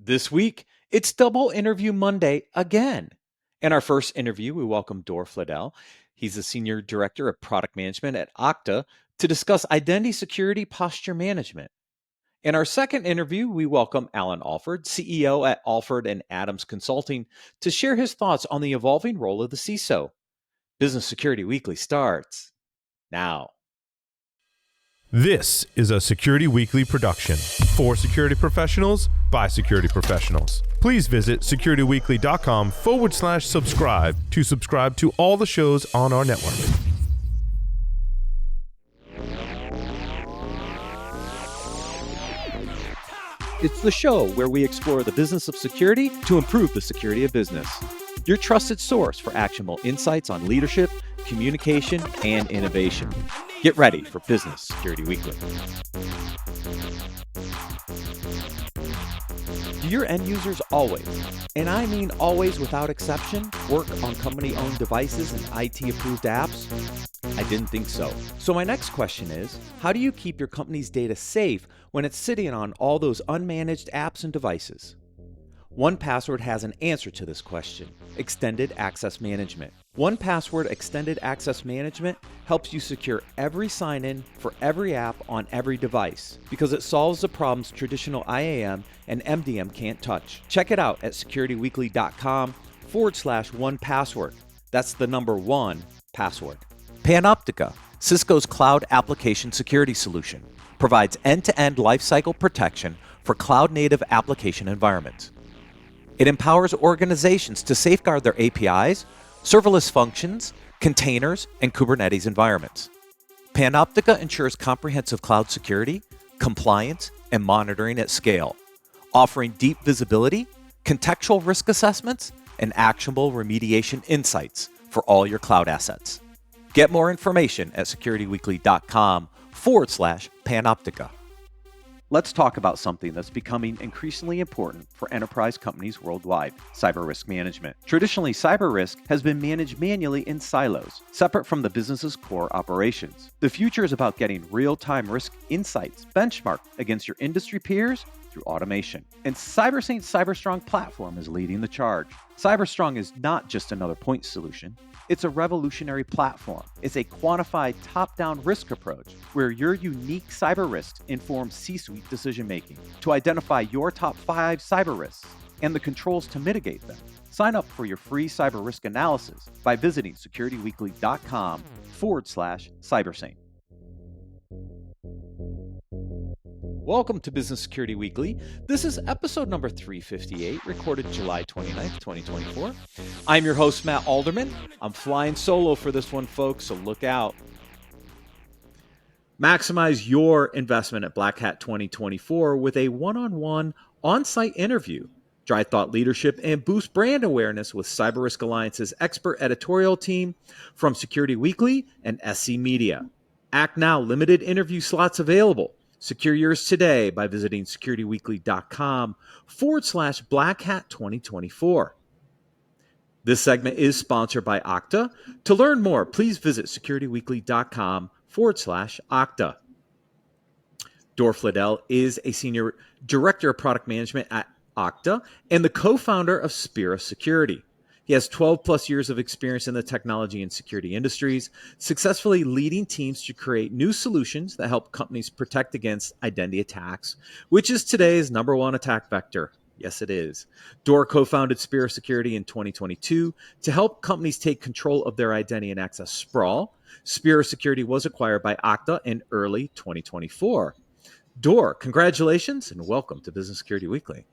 This week, it's Double Interview Monday again. In our first interview, we welcome Dor Fledel. He's the Senior Director of Product Management at Okta to discuss Identity Security Posture Management. In our second interview, we welcome Alan Alford, CEO at Alford and Adams Consulting, to share his thoughts on the evolving role of the CISO. Business Security Weekly starts now. This is a Security Weekly production for security professionals by security professionals. Please visit securityweekly.com/subscribe to subscribe to all the shows on our network. It's the show where we explore the business of security to improve the security of business. Your trusted source for actionable insights on leadership, communication, and innovation. Get ready for Business Security Weekly. Do your end users always, and I mean always without exception, work on company-owned devices and IT-approved apps? I didn't think so. So my next question is, how do you keep your company's data safe when it's sitting on all those unmanaged apps and devices? 1Password has an answer to this question: Extended Access Management. 1Password Extended Access Management helps you secure every sign-in for every app on every device because it solves the problems traditional IAM and MDM can't touch. Check it out at securityweekly.com/1Password. That's the number 1 password. Panoptica, Cisco's cloud application security solution, provides end-to-end lifecycle protection for cloud-native application environments. It empowers organizations to safeguard their APIs, serverless functions, containers, and Kubernetes environments. Panoptica ensures comprehensive cloud security, compliance, and monitoring at scale, offering deep visibility, contextual risk assessments, and actionable remediation insights for all your cloud assets. Get more information at securityweekly.com/Panoptica. Let's talk about something that's becoming increasingly important for enterprise companies worldwide: cyber risk management. Traditionally, cyber risk has been managed manually in silos, separate from the business's core operations. The future is about getting real-time risk insights benchmarked against your industry peers through automation. And CyberSaint's CyberStrong platform is leading the charge. CyberStrong is not just another point solution. It's a revolutionary platform. It's a quantified top-down risk approach where your unique cyber risks inform C-suite decision-making to identify your top 5 cyber risks and the controls to mitigate them. Sign up for your free cyber risk analysis by visiting securityweekly.com/cybersaint. Welcome to Business Security Weekly. This is episode number 358, recorded July 29th, 2024. I'm your host, Matt Alderman. I'm flying solo for this one, folks, so look out. Maximize your investment at Black Hat 2024 with a one-on-one on-site interview. Drive thought leadership and boost brand awareness with Cyber Risk Alliance's expert editorial team from Security Weekly and SC Media. Act now, limited interview slots available. Secure yours today by visiting securityweekly.com/Black Hat 2024. This segment is sponsored by Okta. To learn more, please visit securityweekly.com/Okta. Dor Fledel is a Senior Director of Product Management at Okta and the co-founder of Spera Security. He has 12 plus years of experience in the technology and security industries, successfully leading teams to create new solutions that help companies protect against identity attacks, which is today's number 1 attack vector. Yes, it is. Dor co-founded Spera Security in 2022 to help companies take control of their identity and access sprawl. Spera Security was acquired by Okta in early 2024. Dor, congratulations and welcome to Business Security Weekly.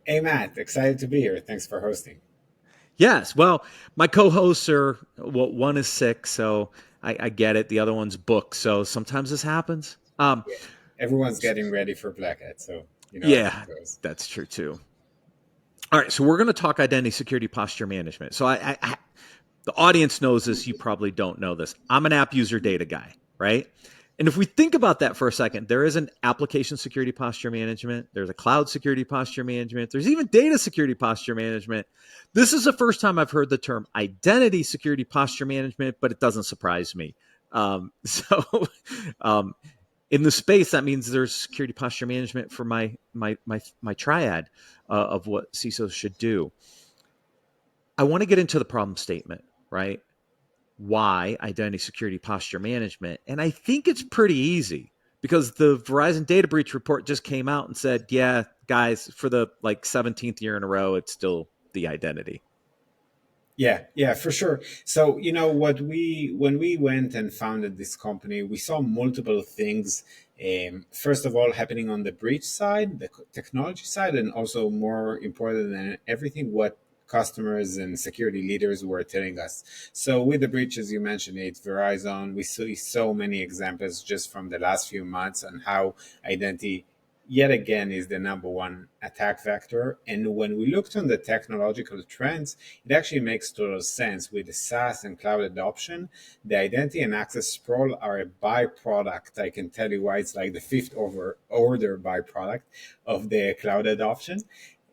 Hey, Matt. Excited to be here. Thanks for hosting. Yes. Well, my co-hosts are, one is sick, so I get it. The other one's booked, so sometimes this happens. Yeah. Everyone's getting ready for Black Hat, so you know yeah, how it goes. That's true too. All right, so we're going to talk Identity Security Posture Management. So I the audience knows this. You probably don't know this. I'm an app user data guy, right? And if we think about that for a second, there is an application security posture management. There's a cloud security posture management. There's even data security posture management. This is the first time I've heard the term identity security posture management, but it doesn't surprise me. In the space, that means there's security posture management for my triad of what CISOs should do. I want to get into the problem statement, right? Why identity security posture management? And I think it's pretty easy because the Verizon data breach report just came out and said, yeah, guys, for the 17th year in a row, it's still the identity. Yeah, for sure. So, when we went and founded this company, we saw multiple things. First of all, happening on the breach side, the technology side, and also more important than everything, what customers and security leaders were telling us. So, with the breach, as you mentioned, it's Verizon. We see so many examples just from the last few months on how identity yet again is the number one attack vector. And when we looked on the technological trends, it actually makes total sense. With the SaaS and cloud adoption, the identity and access sprawl are a byproduct. I can tell you why it's like the fifth order byproduct of the cloud adoption.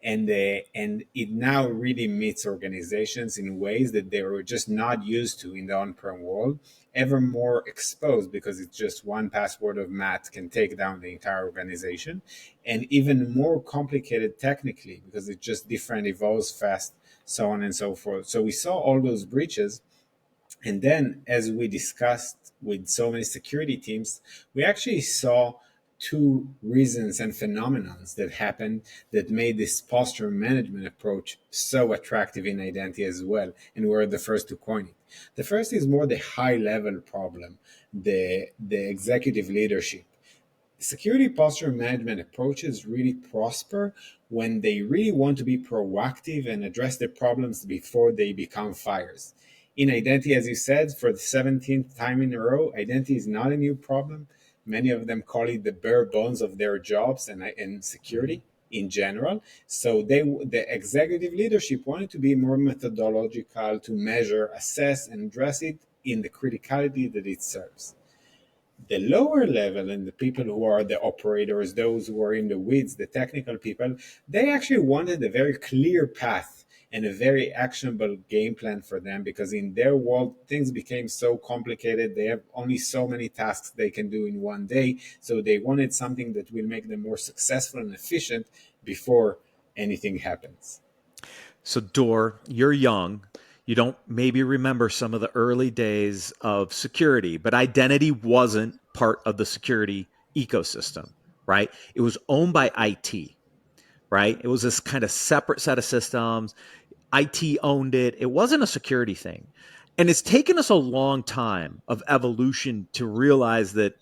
And it now really meets organizations in ways that they were just not used to in the on-prem world, ever more exposed because it's just one password of Matt can take down the entire organization, and even more complicated technically because it's just different, evolves fast, so on and so forth. So we saw all those breaches. And then, as we discussed with so many security teams, we actually saw two reasons and phenomenons that happened that made this posture management approach so attractive in identity as well. And we're the first to coin it. The first is more the high level problem, the executive leadership. Security posture management approaches really prosper when they really want to be proactive and address the problems before they become fires. In identity, as you said, for the 17th time in a row, identity is not a new problem. Many of them call it the bare bones of their jobs and security in general. So the executive leadership wanted to be more methodological to measure, assess, and address it in the criticality that it serves. The lower level and the people who are the operators, those who are in the weeds, the technical people, they actually wanted a very clear path and a very actionable game plan for them, because in their world things became so complicated. They have only so many tasks they can do in one day, so they wanted something that will make them more successful and efficient before anything happens. So Dor, you're young. You don't maybe remember some of the early days of security, but identity wasn't part of the security ecosystem, right? It was owned by IT, right? It was this kind of separate set of systems. IT owned it. It wasn't a security thing. And it's taken us a long time of evolution to realize that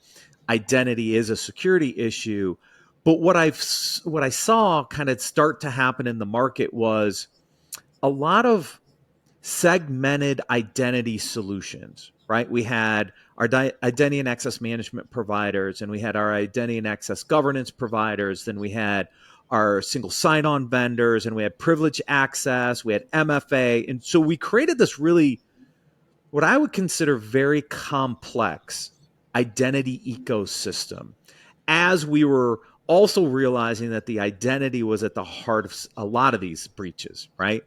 identity is a security issue. But what I saw kind of start to happen in the market was a lot of segmented identity solutions, right? We had our identity and access management providers, and we had our identity and access governance providers. Then we had our single sign-on vendors, and we had privilege access, we had MFA. And so we created this really, what I would consider very complex identity ecosystem, as we were also realizing that the identity was at the heart of a lot of these breaches, right?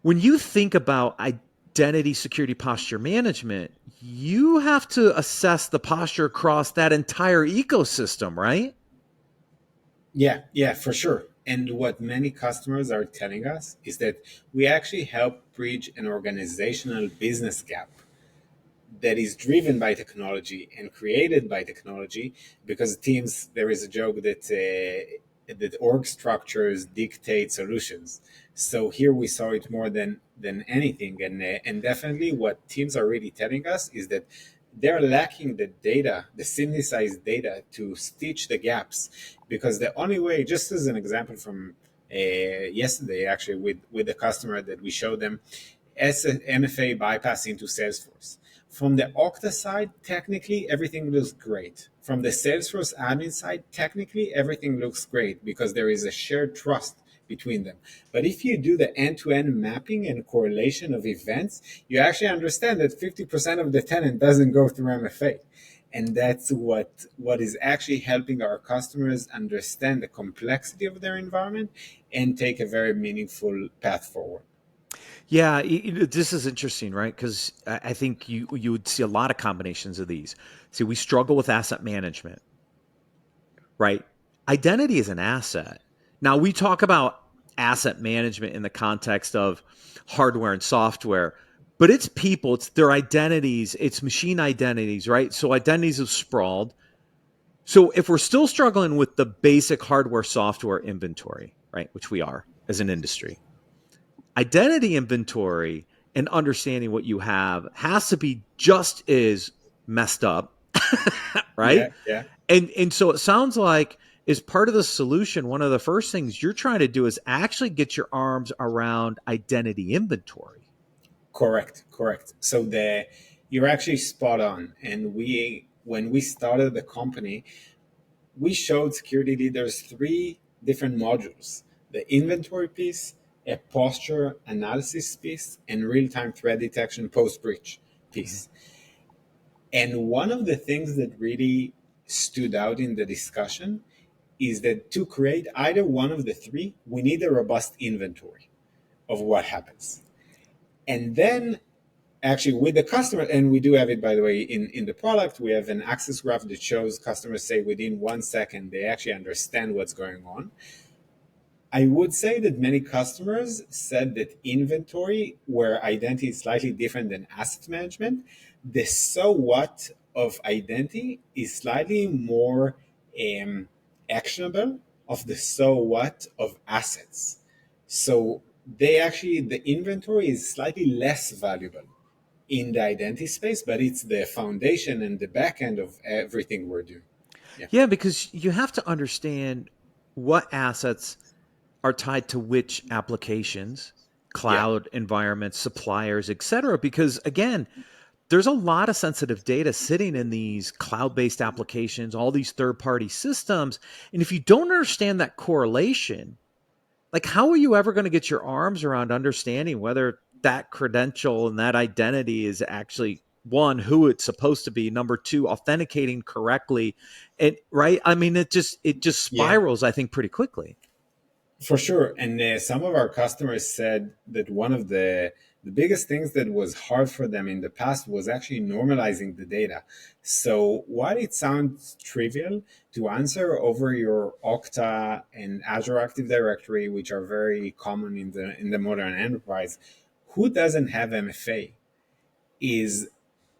When you think about identity security posture management, you have to assess the posture across that entire ecosystem, right? Yeah, for sure. And what many customers are telling us is that we actually help bridge an organizational business gap that is driven by technology and created by technology, because teams, there is a joke that org structures dictate solutions. So here we saw it more than anything, and definitely what teams are really telling us is that they're lacking the data, the synthesized data to stitch the gaps, because the only way, just as an example from yesterday, actually with a customer that we showed them, as an MFA bypass into Salesforce. From the Okta side, technically everything looks great. From the Salesforce admin side, technically everything looks great because there is a shared trust between them. But if you do the end-to-end mapping and correlation of events, you actually understand that 50% of the tenant doesn't go through MFA. And that's what is actually helping our customers understand the complexity of their environment and take a very meaningful path forward. Yeah, this is interesting, right? Because I think you would see a lot of combinations of these. See, we struggle with asset management, right? Identity is an asset. Now, we talk about asset management in the context of hardware and software, but it's people, it's their identities, it's machine identities, right? So identities have sprawled. So if we're still struggling with the basic hardware software inventory, right, which we are as an industry, identity inventory and understanding what you have has to be just as messed up, right? Yeah, yeah. And so it sounds like as part of the solution, one of the first things you're trying to do is actually get your arms around identity inventory. Correct, correct. So the you're actually spot on. And we when we started the company, we showed security leaders three different modules: the inventory piece, a posture analysis piece, and real-time threat detection post-breach Mhm. piece. And one of the things that really stood out in the discussion is that to create either one of the three, we need a robust inventory of what happens. And then actually with the customer, and we do have it, by the way, in the product, we have an access graph that shows customers say within 1 second they actually understand what's going on. I would say that many customers said that inventory, where identity is slightly different than asset management, the so what of identity is slightly more um, actionable of the so what of assets. So they actually, the inventory is slightly less valuable in the identity space, but it's the foundation and the back end of everything we're doing. Yeah. Yeah, because you have to understand what assets are tied to which applications, Yeah. cloud environments, suppliers, et cetera. Because again, there's a lot of sensitive data sitting in these cloud-based applications, all these third-party systems. And if you don't understand that correlation, like how are you ever going to get your arms around understanding whether that credential and that identity is actually one, who it's supposed to be, number two, authenticating correctly, and right? I mean, it just Yeah. spirals, I think, pretty quickly. For sure. And some of our customers said that one of the biggest things that was hard for them in the past was actually normalizing the data. So while it sounds trivial to answer over your Okta and Azure Active Directory, which are very common in the modern enterprise, who doesn't have MFA is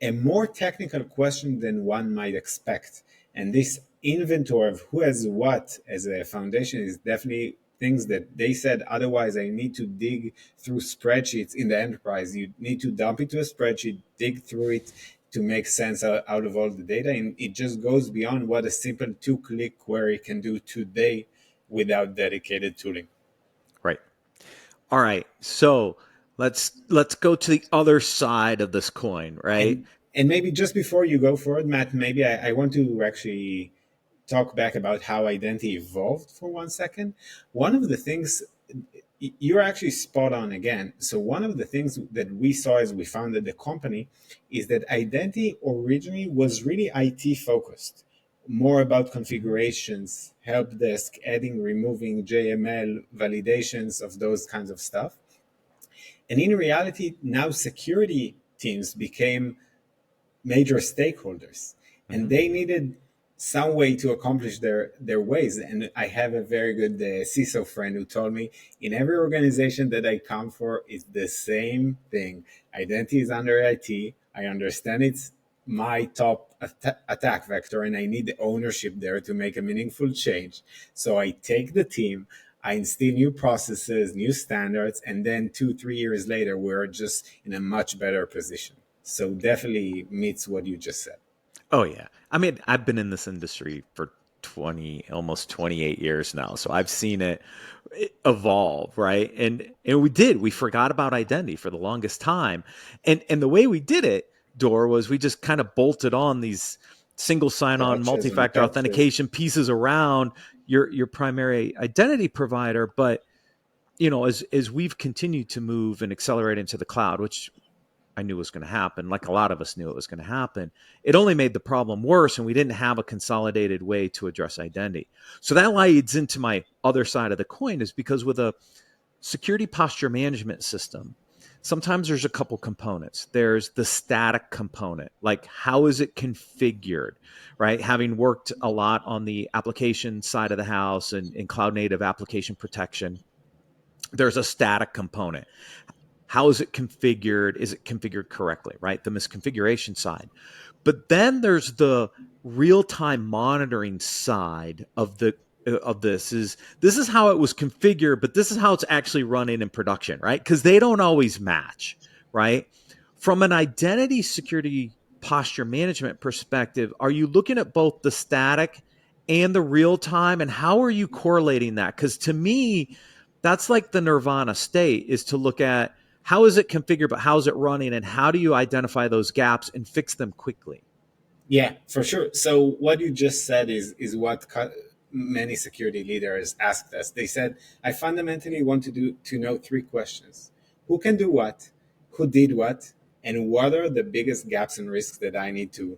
a more technical question than one might expect. And this inventory of who has what as a foundation is definitely things that they said, otherwise I need to dig through spreadsheets in the enterprise. You need to dump into a spreadsheet, dig through it to make sense out of all the data. And it just goes beyond what a simple 2-click query can do today without dedicated tooling. Right. All right. So let's go to the other side of this coin, right? And maybe just before you go forward, Matt, maybe I want to actually talk back about how identity evolved for 1 second. One of the things you're actually spot on again. So one of the things that we saw as we founded the company is that identity originally was really IT focused, more about configurations, help desk, adding, removing JML, validations of those kinds of stuff. And in reality, now security teams became major stakeholders, and Mm-hmm. they needed some way to accomplish their ways. And I have a very good CISO friend who told me in every organization that I come for, it's the same thing. Identity is under IT. I understand it's my top attack vector, and I need the ownership there to make a meaningful change. So I take the team, I instill new processes, new standards, and then 2, 3 years later, we're just in a much better position. So definitely meets what you just said. Oh yeah. I mean, I've been in this industry for 20, almost 28 years now. So I've seen it evolve, right? And we forgot about identity for the longest time. And the way we did it, Dor, was we just kind of bolted on these single sign-on Gotchas on multi-factor touches. authentication pieces around your primary identity provider. But as we've continued to move and accelerate into the cloud, which I knew was going to happen, like a lot of us knew it was going to happen, it only made the problem worse, and we didn't have a consolidated way to address identity. So that leads into my other side of the coin, is because with a security posture management system, sometimes there's a couple components. There's the static component, like how is it configured, right? Having worked a lot on the application side of the house and in cloud native application protection, there's a static component. How is it configured? Is it configured correctly, right? The misconfiguration side. But then there's the real-time monitoring side of this is how it was configured, but this is how it's actually running in production, right? Because they don't always match, right? From an identity security posture management perspective, are you looking at both the static and the real time, and how are you correlating that? Because to me, that's like the nirvana state, is to look at how is it configured, but how is it running, and how do you identify those gaps and fix them quickly? Yeah, for sure. So what you just said is what many security leaders asked us. They said, "I fundamentally want to know three questions: who can do what, who did what, and what are the biggest gaps and risks that I need to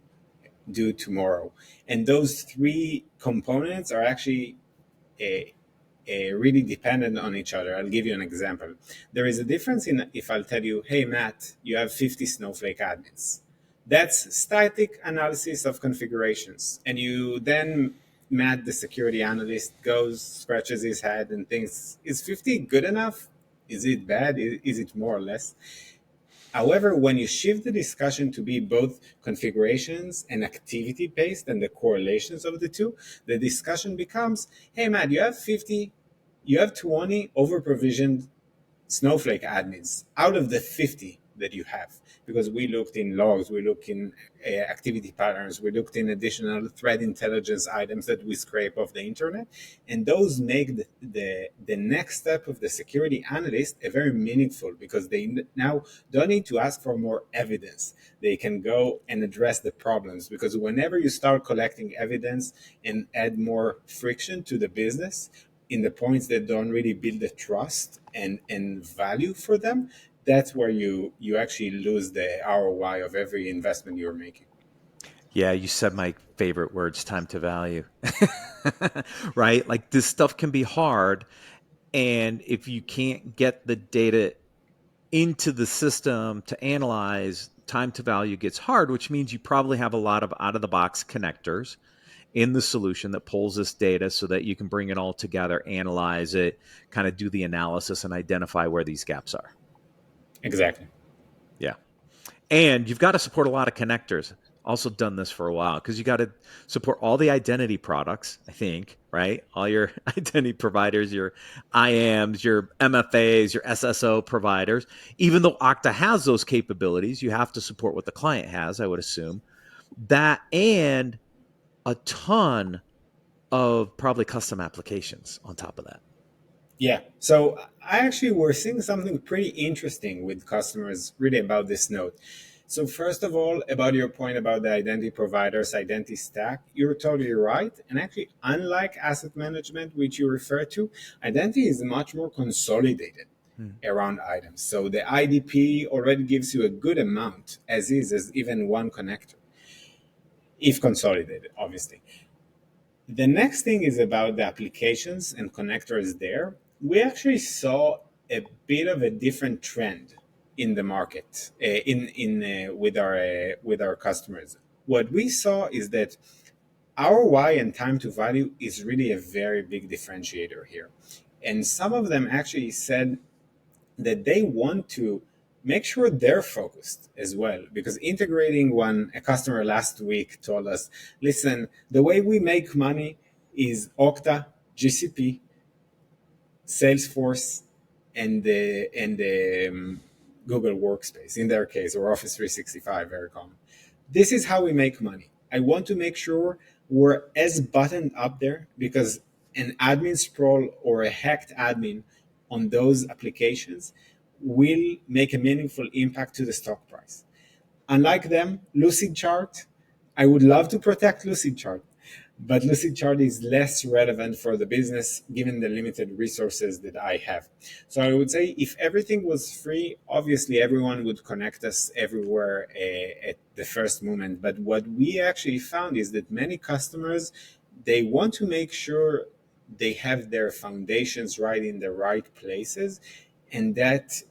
do tomorrow." And those three components are actually a really dependent on each other. I'll give you an example. There is a difference in if I'll tell you, "Hey Matt, you have 50 Snowflake admins." That's static analysis of configurations. And you then, Matt, the security analyst, goes, scratches his head and thinks, is 50 good enough? Is it bad? Is it more or less? However, when you shift the discussion to be both configurations and activity based and the correlations of the two, the discussion becomes, hey, Matt, you have 50, you have 20 over provisioned Snowflake admins out of the 50 that you have, because we looked in logs, we looked in activity patterns, we looked in additional threat intelligence items that we scrape off the internet, and those make the next step of the security analyst a very meaningful, because they now don't need to ask for more evidence. They can go and address the problems, because whenever you start collecting evidence and add more friction to the business in the points that don't really build the trust and value for them, that's where you actually lose the ROI of every investment you're making. Yeah, you said my favorite words, time to value. Right? Like this stuff can be hard. And if you can't get the data into the system to analyze, time to value gets hard, which means you probably have a lot of out of the box connectors in the solution that pulls this data so that you can bring it all together, analyze it, kind of do the analysis and identify where these gaps are. Exactly. Yeah. And you've got to support a lot of connectors. Also done this for a while because you got to support all the identity products, I think, right? All your identity providers, your IAMs, your MFAs, your SSO providers. Even though Okta has those capabilities, you have to support what the client has, I would assume. That and a ton of probably custom applications on top of that. Yeah. So I actually we're seeing something pretty interesting with customers really about this note. So first of all, about your point about the identity providers, identity stack, you're totally right. And actually, unlike asset management, which you refer to, identity is much more consolidated around items. So the IDP already gives you a good amount as even one connector, if consolidated, obviously. The next thing is about the applications and connectors there. We actually saw a bit of a different trend in the market with our customers. What we saw is that ROI and time to value is really a very big differentiator here. And some of them actually said that they want to make sure they're focused as well, because integrating a customer last week told us, listen, the way we make money is Okta, GCP, Salesforce, and the Google Workspace in their case, or Office 365, very common. This is how we make money. I want to make sure we're as buttoned up there, because an admin sprawl or a hacked admin on those applications will make a meaningful impact to the stock price. Unlike them, Lucidchart, I would love to protect Lucidchart, but Lucidchart is less relevant for the business given the limited resources that I have. So I would say if everything was free, obviously everyone would connect us everywhere at the first moment. But what we actually found is that many customers, they want to make sure they have their foundations right in the right places, and that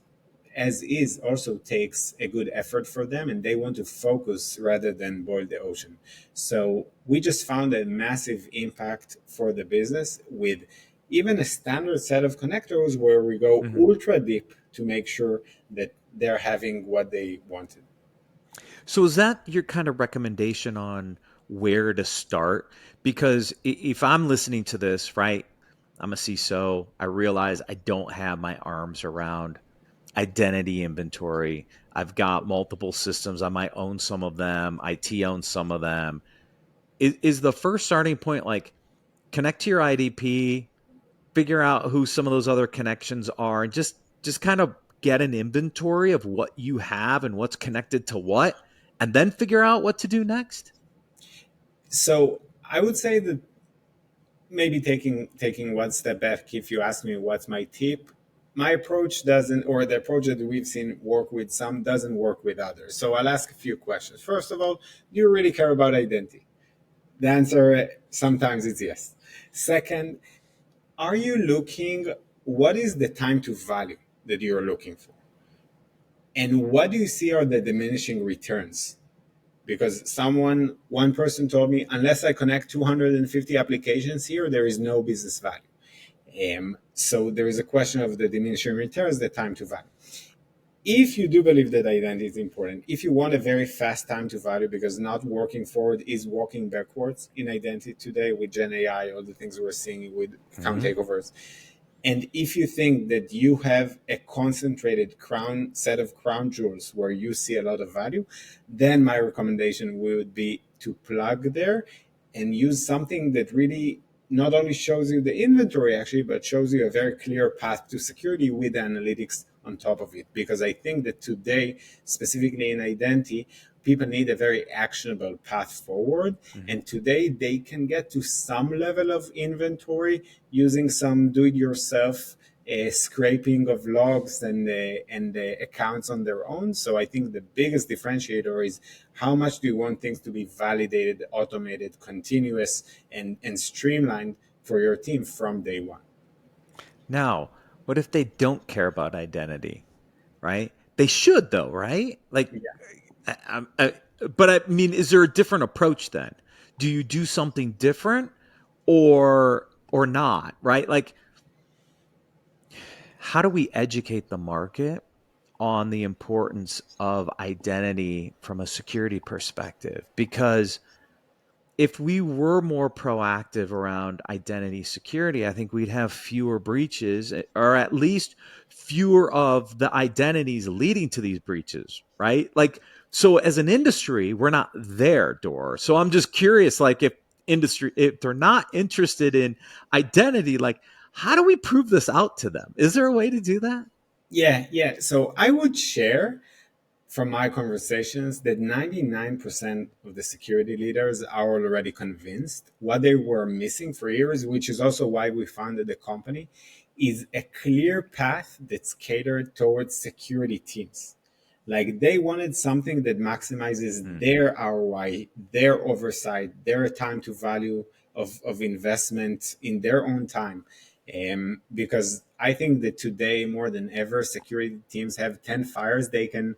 as is also takes a good effort for them, and they want to focus rather than boil the ocean. So we just found a massive impact for the business with even a standard set of connectors where we go Mhm. ultra deep to make sure that they're having what they wanted. So is that your kind of recommendation on where to start? Because if I'm listening to this, right, I'm a CISO, I realize I don't have my arms around identity inventory. I've got multiple systems. I might own some of them. IT owns some of them. Is the first starting point like connect to your IDP, figure out who some of those other connections are, and just kind of get an inventory of what you have and what's connected to what, and then figure out what to do next? So I would say that maybe taking one step back, if you ask me what's my tip, my approach doesn't, or the approach that we've seen work with some doesn't work with others. So I'll ask a few questions. First of all, do you really care about identity? The answer sometimes is yes. Second, are you looking, what is the time to value that you're looking for? And what do you see are the diminishing returns? Because one person told me, unless I connect 250 applications here, there is no business value. So there is a question of the diminishing returns, the time to value. If you do believe that identity is important, if you want a very fast time to value, because not working forward is walking backwards in identity today with Gen AI, all the things we're seeing with account Mm-hmm. takeovers, and if you think that you have a concentrated set of crown jewels where you see a lot of value, then my recommendation would be to plug there and use something that really not only shows you the inventory actually, but shows you a very clear path to security with analytics on top of it. Because I think that today, specifically in identity, people need a very actionable path forward. Mm-hmm. And today they can get to some level of inventory using some do-it-yourself scraping of logs and accounts on their own. So I think the biggest differentiator is how much do you want things to be validated, automated, continuous, and streamlined for your team from day one. Now, what if they don't care about identity, right? They should, though, right? Like, but I mean, is there a different approach then? Do you do something different, or not? Right? Like, how do we educate the market on the importance of identity from a security perspective? Because if we were more proactive around identity security, I think we'd have fewer breaches, or at least fewer of the identities leading to these breaches, right? Like, so as an industry, we're not there, Dor. So I'm just curious, like, if they're not interested in identity, like, how do we prove this out to them? Is there a way to do that? Yeah. So I would share from my conversations that 99% of the security leaders are already convinced. What they were missing for years, which is also why we founded the company, is a clear path that's catered towards security teams. Like they wanted something that maximizes Hmm. their ROI, their oversight, their time to value of investment in their own time. Because I think that today more than ever, security teams have 10 fires they can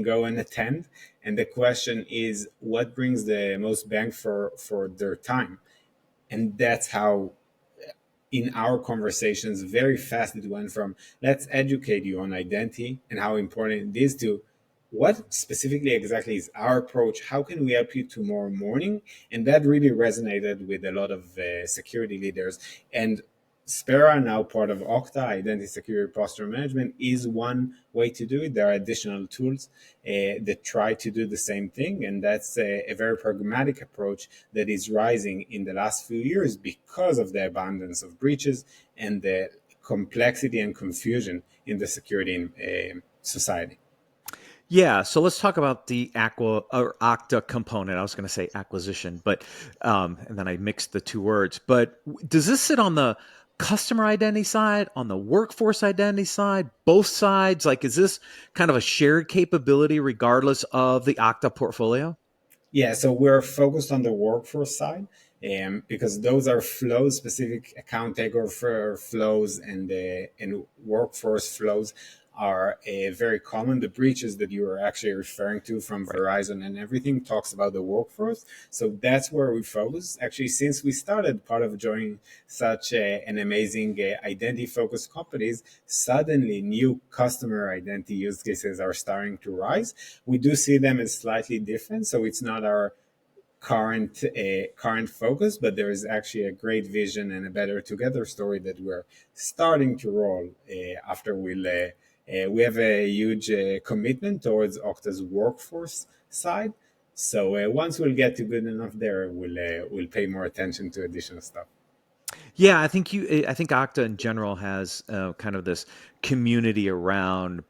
go and attend, and the question is what brings the most bang for their time. And that's how in our conversations very fast it went from let's educate you on identity and how important it is to what specifically exactly is our approach, how can we help you tomorrow morning. And that really resonated with a lot of security leaders. And Spera, now part of Okta, Identity Security Posture Management, is one way to do it. There are additional tools that try to do the same thing, and that's a very pragmatic approach that is rising in the last few years because of the abundance of breaches and the complexity and confusion in the security society. Yeah, so let's talk about the Aqua or Okta component. I was going to say acquisition, but and then I mixed the two words. But does this sit on the customer identity side, on the workforce identity side, both sides? Like, is this kind of a shared capability regardless of the Okta portfolio? Yeah, so we're focused on the workforce side, because those are flows, specific account takeover flows and workforce flows are very common. The breaches that you are actually referring to from Right. Verizon and everything talks about the workforce. So that's where we focus. Actually, since we started, part of joining such an amazing identity-focused companies, suddenly new customer identity use cases are starting to rise. We do see them as slightly different, so it's not our current focus, but there is actually a great vision and a better together story that we're starting to roll after we have a huge commitment towards Okta's workforce side. So once we'll get to good enough there, we'll pay more attention to additional stuff. Yeah, I think Okta in general has kind of this community around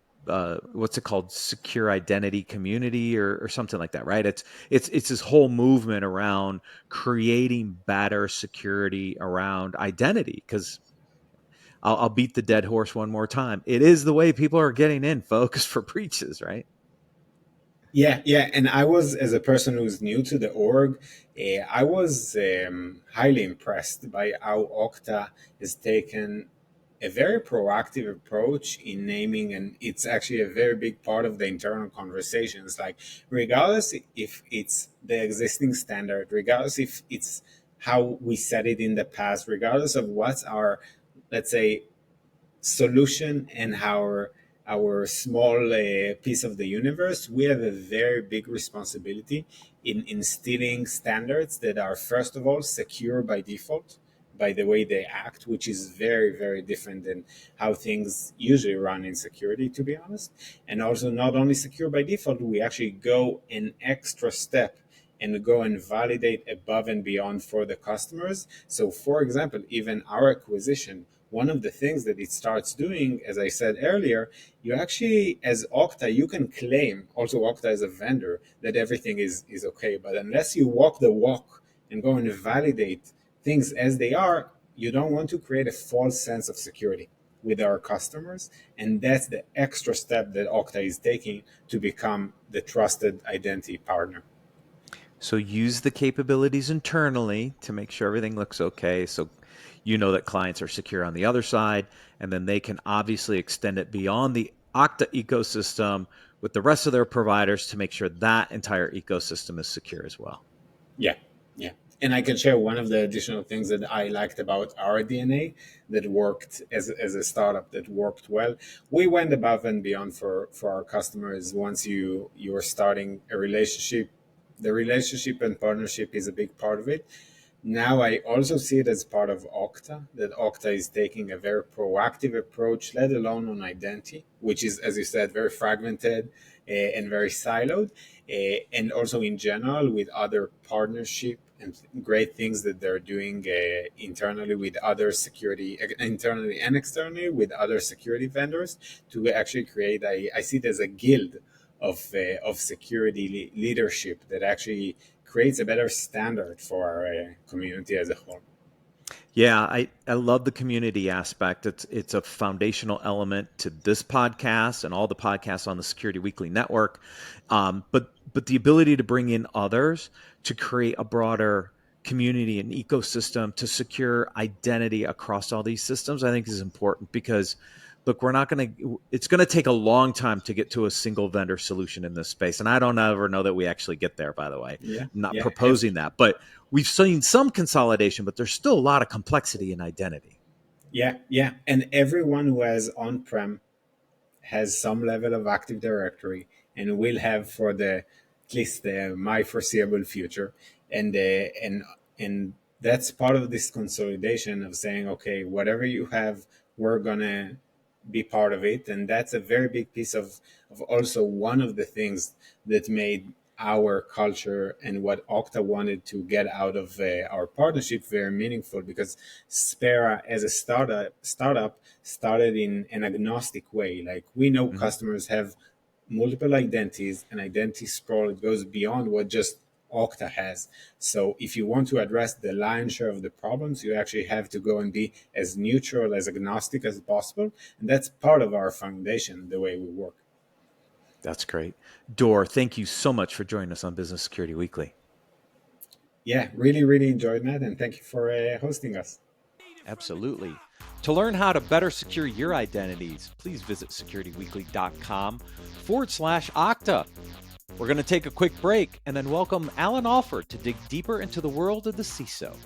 what's it called, secure identity community or something like that, right? It's this whole movement around creating better security around identity. Because I'll beat the dead horse one more time. It is the way people are getting in, folks, for breaches, right? Yeah. And I was, as a person who's new to the org, I was highly impressed by how Okta has taken a very proactive approach in naming, and it's actually a very big part of the internal conversations. Like, regardless if it's the existing standard, regardless if it's how we set it in the past, regardless of what's our, let's say, solution and our small piece of the universe, we have a very big responsibility in instilling standards that are, first of all, secure by default, by the way they act, which is very, very different than how things usually run in security, to be honest. And also, not only secure by default, we actually go an extra step and go and validate above and beyond for the customers. So, for example, even our acquisition, one of the things that it starts doing, as I said earlier, you actually, as Okta, you can claim, also Okta as a vendor, that everything is okay. But unless you walk the walk and go and validate things as they are, you don't want to create a false sense of security with our customers. And that's the extra step that Okta is taking to become the trusted identity partner. So use the capabilities internally to make sure everything looks okay. So you know that clients are secure on the other side, and then they can obviously extend it beyond the Okta ecosystem with the rest of their providers to make sure that entire ecosystem is secure as well. Yeah, yeah. And I can share one of the additional things that I liked about our DNA that worked as a startup that worked well. We went above and beyond for our customers. Once you're starting a relationship, the relationship and partnership is a big part of it. Now I also see it as part of Okta, that Okta is taking a very proactive approach, let alone on identity, which is, as you said, very fragmented and very siloed, and also in general with other partnership and great things that they're doing internally with other security, internally and externally with other security vendors to actually create, I see it as a guild of security leadership that actually creates a better standard for our community as a whole. Yeah, I love the community aspect. It's a foundational element to this podcast and all the podcasts on the Security Weekly network. But the ability to bring in others to create a broader community and ecosystem to secure identity across all these systems, I think is important because look, it's going to take a long time to get to a single vendor solution in this space. And I don't ever know that we actually get there, by the way. Yeah, I'm not yeah, proposing that, but we've seen some consolidation, but there's still a lot of complexity in identity. yeah. And everyone who has on-prem has some level of Active Directory and will have for the at least my foreseeable future. And that's part of this consolidation of saying, okay, whatever you have, we're gonna be part of it. And that's a very big piece of also one of the things that made our culture and what Okta wanted to get out of our partnership very meaningful, because Spera as a startup started in an agnostic way. Like, we know customers have multiple identities and identity sprawl. It goes beyond what just Okta has. So if you want to address the lion's share of the problems, you actually have to go and be as neutral, as agnostic as possible. And that's part of our foundation, the way we work. That's great. Dor, thank you so much for joining us on Business Security Weekly. Yeah, really, really enjoyed that. And thank you for hosting us. Absolutely. To learn how to better secure your identities, please visit securityweekly.com/Okta. We're going to take a quick break and then welcome Alan Alford to dig deeper into the world of the CISO.